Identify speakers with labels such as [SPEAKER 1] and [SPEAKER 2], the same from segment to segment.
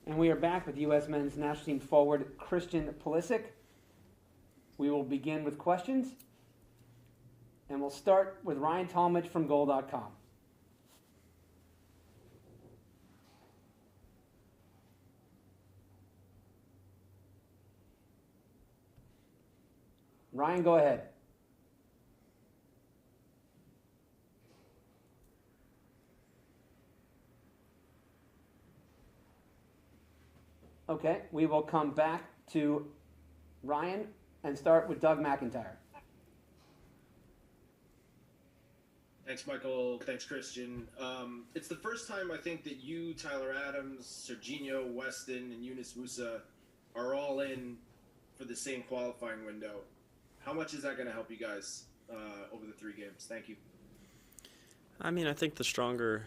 [SPEAKER 1] And we are back with U.S. men's national team forward Christian Pulisic. We will begin with questions. And we'll start with Ryan Talmadge from Goal.com. Ryan, go ahead. Okay, we will come back to Ryan and start with Doug McIntyre.
[SPEAKER 2] Thanks, Michael. Thanks, Christian. It's the first time I think that you, Tyler Adams, Serginho, Weston, and Yunus Musa are all in for the same qualifying window. How much is that going to help you guys over the 3 games? Thank you.
[SPEAKER 3] I mean, I think the stronger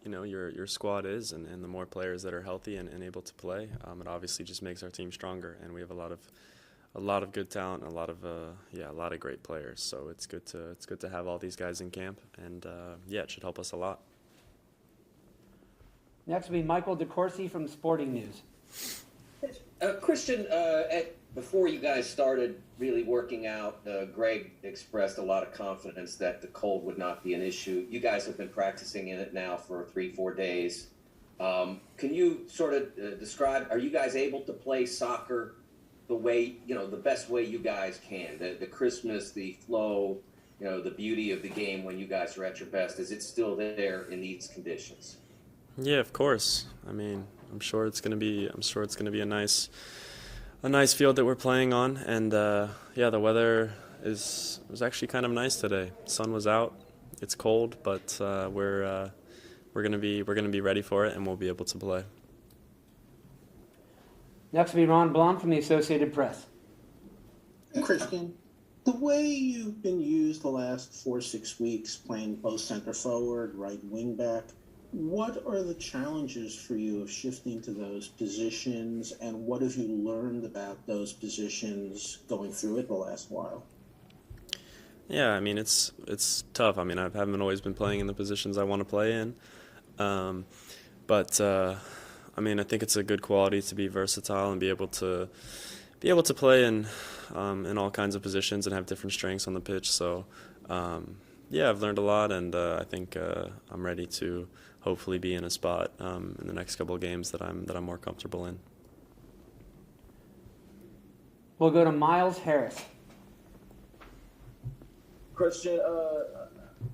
[SPEAKER 3] your squad is, and the more players that are healthy and able to play, it obviously just makes our team stronger. And we have a lot of good talent, and a lot of great players. So it's good to have all these guys in camp, and it should help us a lot.
[SPEAKER 1] Next will be Michael DeCourcy from Sporting News.
[SPEAKER 4] Christian, before you guys started really working out, Greg expressed a lot of confidence that the cold would not be an issue. You guys have been practicing in it now for 3-4 days. Can you sort of describe, are you guys able to play soccer the way, the best way you guys can? The crispness, the flow, the beauty of the game when you guys are at your best, is it still there in these conditions?
[SPEAKER 3] Yeah, of course. I mean, I'm sure it's gonna be a nice field that we're playing on, and the weather was actually kind of nice today. Sun was out. It's cold, but we're gonna be ready for it, and we'll be able to play.
[SPEAKER 1] Next will be Ron Blum from the Associated Press.
[SPEAKER 5] Christian, the way you've been used the last 4-6 weeks, playing both center forward, right wing back, what are the challenges for you of shifting to those positions, and what have you learned about those positions going through it the last while?
[SPEAKER 3] Yeah, I mean, it's tough. I mean, I haven't always been playing in the positions I want to play in, but I mean, I think it's a good quality to be versatile and be able to play in all kinds of positions and have different strengths on the pitch. So, I've learned a lot, and I think I'm ready to hopefully be in a spot in the next couple of games that I'm more comfortable in.
[SPEAKER 1] We'll go to Miles Harris.
[SPEAKER 6] Christian,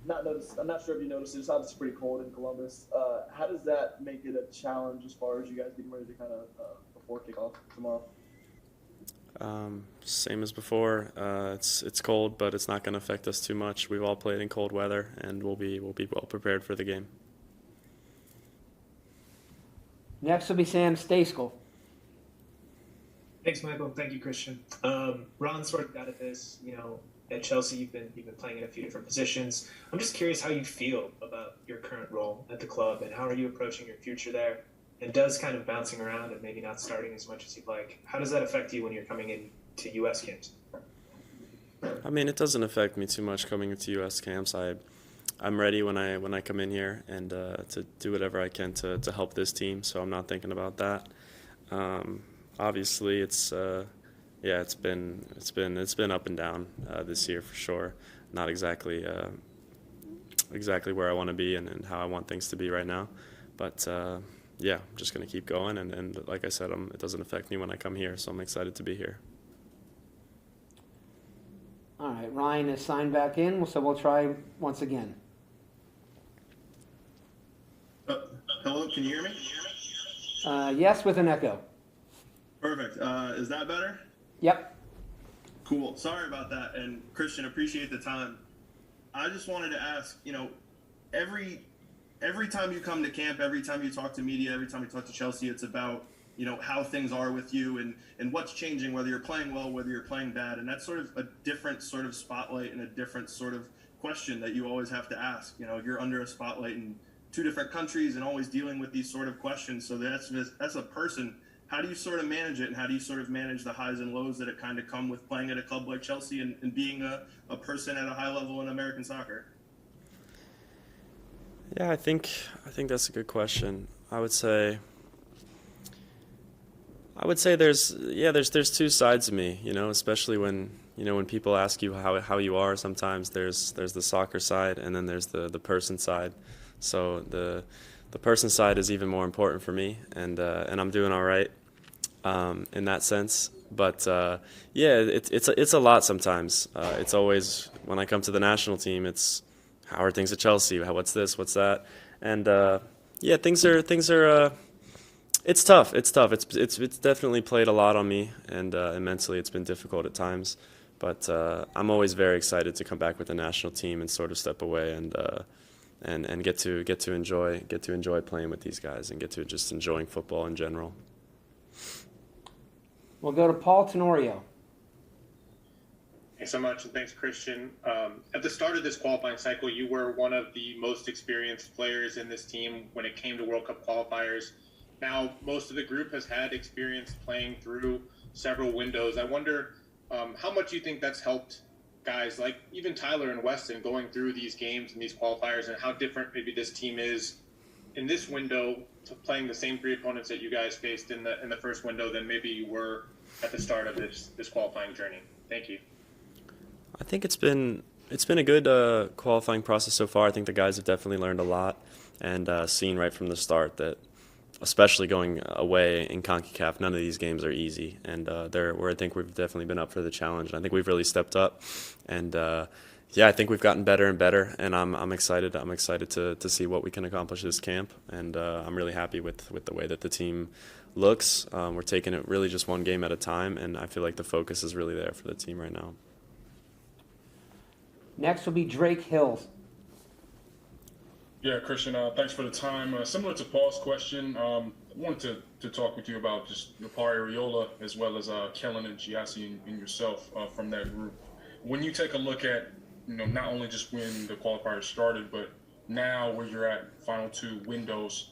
[SPEAKER 6] I'm not sure if you noticed, it's obviously pretty cold in Columbus. How does that make it a challenge as far as you guys getting ready to kind of before kickoff tomorrow?
[SPEAKER 3] Same as before. It's cold, but it's not going to affect us too much. We've all played in cold weather, and we'll be well prepared for the game.
[SPEAKER 1] Next will be Sam Stejskal.
[SPEAKER 7] Thanks, Michael. Thank you, Christian. Ron sort of got at this. At Chelsea, you've been playing in a few different positions. I'm just curious how you feel about your current role at the club, and how are you approaching your future there? And does kind of bouncing around and maybe not starting as much as you'd like, how does that affect you when you're coming in to U.S. camps?
[SPEAKER 3] I mean, it doesn't affect me too much coming into U.S. camps. I'm ready when I come in here, and to do whatever I can to help this team. So I'm not thinking about that. Obviously, it's been up and down this year for sure. Not exactly where I want to be and how I want things to be right now, but. I'm just going to keep going, and like I said, it doesn't affect me when I come here, so I'm excited to be here.
[SPEAKER 1] All right, Ryan is signed back in, so we'll try once again.
[SPEAKER 8] Hello, can you hear me?
[SPEAKER 1] Yes, with an echo.
[SPEAKER 8] Perfect. Is that better?
[SPEAKER 1] Yep.
[SPEAKER 8] Cool. Sorry about that. And Christian, appreciate the time. I just wanted to ask, every time you come to camp, every time you talk to media, every time you talk to Chelsea, it's about, how things are with you and what's changing, whether you're playing well, whether you're playing bad. And that's sort of a different sort of spotlight and a different sort of question that you always have to ask. You're under a spotlight in 2 different countries and always dealing with these sort of questions. So that's a person. How do you sort of manage it, and how do you sort of manage the highs and lows that it kind of come with playing at a club like Chelsea and being a person at a high level in American soccer?
[SPEAKER 3] Yeah, I think that's a good question. I would say I would say there's two sides of me, especially when people ask you how you are. Sometimes there's the soccer side, and then there's the person side. So the person side is even more important for me, and I'm doing all right in that sense. But it's a lot sometimes. It's always when I come to the national team, it's how are things at Chelsea? What's this? What's that? And things are. It's tough. It's definitely played a lot on me, and mentally it's been difficult at times. But I'm always very excited to come back with the national team and sort of step away and get to enjoy playing with these guys and get to just enjoying football in general.
[SPEAKER 1] We'll go to Paul Tenorio.
[SPEAKER 9] Thanks so much, and thanks, Christian. At the start of this qualifying cycle, you were one of the most experienced players in this team when it came to World Cup qualifiers. Now, most of the group has had experience playing through several windows. I wonder how much you think that's helped guys like even Tyler and Weston going through these games and these qualifiers, and how different maybe this team is in this window to playing the same three opponents that you guys faced in the first window than maybe you were at the start of this qualifying journey. Thank you.
[SPEAKER 3] I think it's been a good qualifying process so far. I think the guys have definitely learned a lot and seen right from the start that, especially going away in CONCACAF, none of these games are easy, and I think we've definitely been up for the challenge. And I think we've really stepped up, and I think we've gotten better and better. And I'm excited. I'm excited to see what we can accomplish this camp, and I'm really happy with the way that the team looks. We're taking it really just one game at a time, and I feel like the focus is really there for the team right now.
[SPEAKER 1] Next will be Drake Hills.
[SPEAKER 10] Yeah, Christian, thanks for the time. Similar to Paul's question, I wanted to talk with you about just Yapari Riola as well as Kellen and Giassi and yourself from that group. When you take a look at, not only just when the qualifier started, but now where you're at final two windows,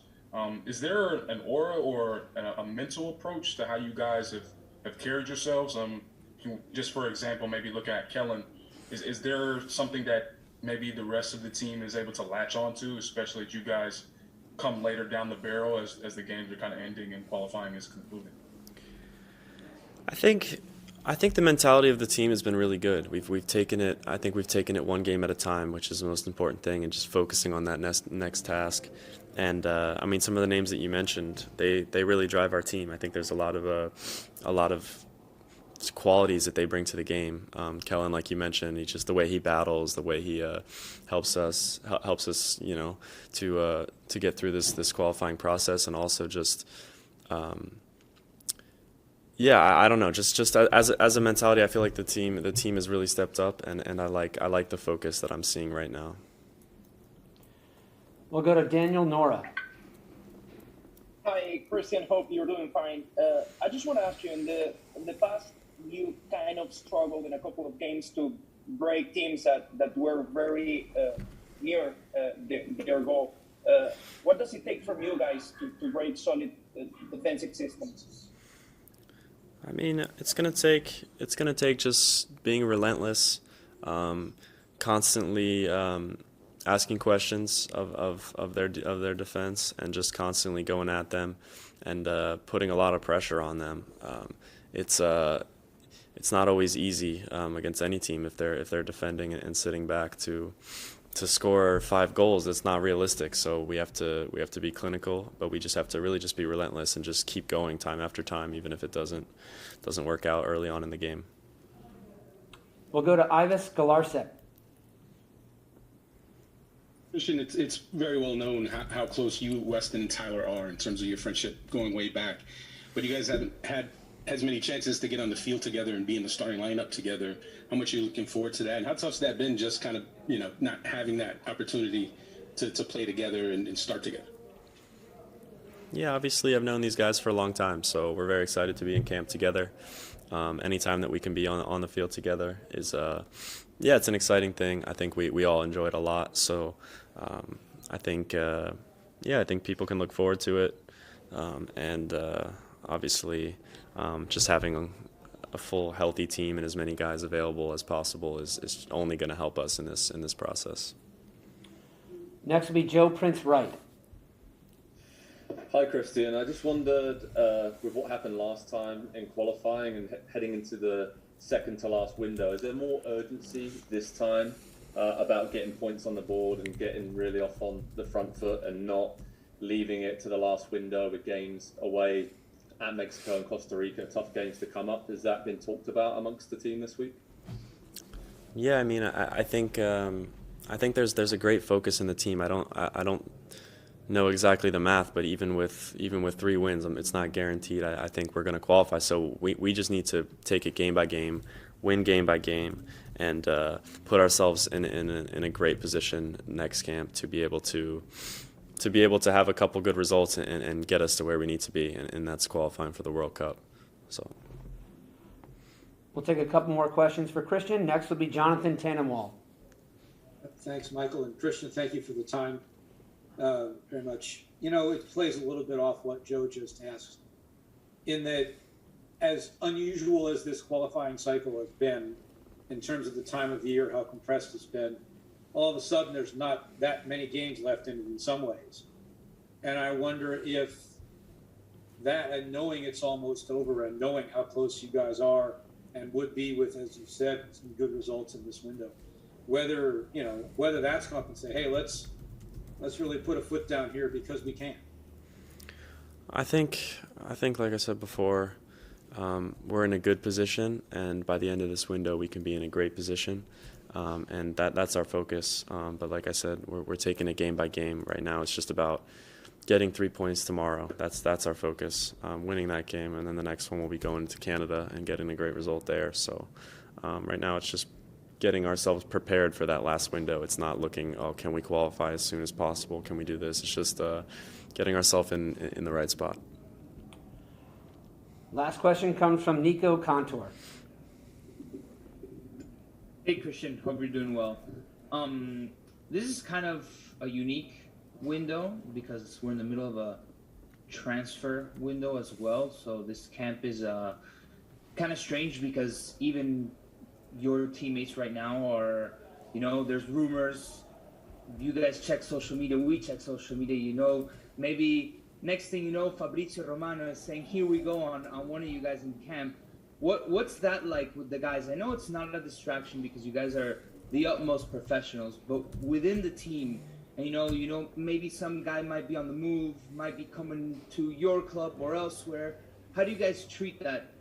[SPEAKER 10] is there an aura or a mental approach to how you guys have carried yourselves? Just for example, maybe look at Kellen. Is there something that maybe the rest of the team is able to latch onto, especially as you guys come later down the barrel as the games are kind of ending and qualifying is concluding?
[SPEAKER 3] I think the mentality of the team has been really good. We've taken it. I think we've taken it one game at a time, which is the most important thing, and just focusing on that next task. And some of the names that you mentioned, they really drive our team. I think there's a lot of qualities that they bring to the game. Kellen, like you mentioned, just the way he battles, the way he helps us, to get through this qualifying process, and also just, I don't know, just as a mentality, I feel like the team has really stepped up, and I like the focus that I'm seeing right now.
[SPEAKER 1] We'll go to Daniel Nora.
[SPEAKER 11] Hi, Christian. Hope you're doing fine. I just want to ask you, in the past, you kind of struggled in a couple of games to break teams that were very near their goal. What does it take from you guys to break solid defensive systems?
[SPEAKER 3] I mean, it's gonna take just being relentless, constantly asking questions of their defense, and just constantly going at them and putting a lot of pressure on them. It's not always easy against any team if they're defending and sitting back to score 5 goals. That's not realistic. So we have to be clinical, but we just have to really just be relentless and just keep going time after time, even if it doesn't work out early on in the game.
[SPEAKER 1] We'll go to Ivis Galarsek.
[SPEAKER 12] Christian, it's very well known how close you, Weston, and Tyler are in terms of your friendship going way back. But you guys haven't had as many chances to get on the field together and be in the starting lineup together. How much are you looking forward to that? And how tough has that been, just kind of, not having that opportunity to play together and start together?
[SPEAKER 3] Yeah, obviously I've known these guys for a long time, so we're very excited to be in camp together. Anytime that we can be on the field together is, it's an exciting thing. I think we all enjoy it a lot. So I think people can look forward to it. Obviously, just having a full, healthy team and as many guys available as possible is only going to help us in this process.
[SPEAKER 1] Next will be Joe Prince Wright.
[SPEAKER 13] Hi, Christian. I just wondered, with what happened last time in qualifying and heading into the second to last window, is there more urgency this time about getting points on the board and getting really off on the front foot and not leaving it to the last window with games away at Mexico and Costa Rica, tough games to come up? Has that been talked about amongst the team this week?
[SPEAKER 3] Yeah, I mean, I think there's a great focus in the team. I don't know exactly the math, but even with 3 wins, it's not guaranteed. I think we're going to qualify. So we just need to take it game by game, win game by game, and put ourselves in a great position next camp to be able to have a couple good results and get us to where we need to be, and that's qualifying for the World Cup. So
[SPEAKER 1] We'll take a couple more questions for Christian. Next will be Jonathan Tannenwald.
[SPEAKER 14] Thanks, Michael. And Christian, thank you for the time very much. You know, it plays a little bit off what Joe just asked, in that as unusual as this qualifying cycle has been, in terms of the time of the year, how compressed it's been, all of a sudden there's not that many games left in some ways. And I wonder if that, and knowing it's almost over and knowing how close you guys are and would be with, as you said, some good results in this window, whether that's going to say, hey, let's really put a foot down here because we can.
[SPEAKER 3] I think like I said before, we're in a good position, and by the end of this window we can be in a great position, and that's our focus. But like I said, we're taking it game by game right now. It's just about getting 3 points tomorrow. That's our focus, winning that game, and then the next one will be going to Canada and getting a great result there. So right now it's just getting ourselves prepared for that last window. It's not looking, oh, can we qualify as soon as possible? Can we do this? It's just getting ourselves in the right spot.
[SPEAKER 1] Last question comes from Nico Contour.
[SPEAKER 15] Hey, Christian. Hope you're doing well. This is kind of a unique window because we're in the middle of a transfer window as well. So this camp is kind of strange because even your teammates right now are, there's rumors. You guys check social media. We check social media. Maybe next thing you know, Fabrizio Romano is saying, here we go on one of you guys in camp. What's that like with the guys? I know it's not a distraction because you guys are the utmost professionals, but within the team, and maybe some guy might be on the move, might be coming to your club or elsewhere. How do you guys treat that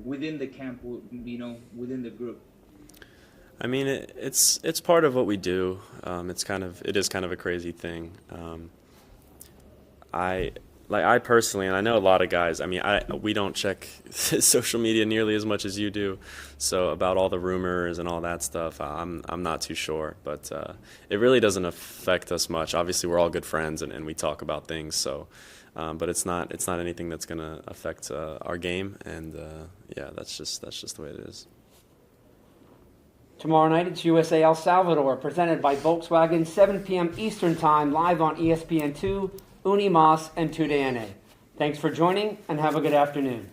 [SPEAKER 15] within the camp, within the group?
[SPEAKER 3] I mean, it's part of what we do. It is kind of a crazy thing. I personally, and I know a lot of guys, we don't check social media nearly as much as you do. So about all the rumors and all that stuff, I'm not too sure. But it really doesn't affect us much. Obviously, we're all good friends and we talk about things. So, but it's not anything that's going to affect our game. And that's just the way it is.
[SPEAKER 1] Tomorrow night, it's USA El Salvador, presented by Volkswagen, 7 p.m. Eastern Time, live on ESPN2, Unimas, and TUDN. Thanks for joining, and have a good afternoon.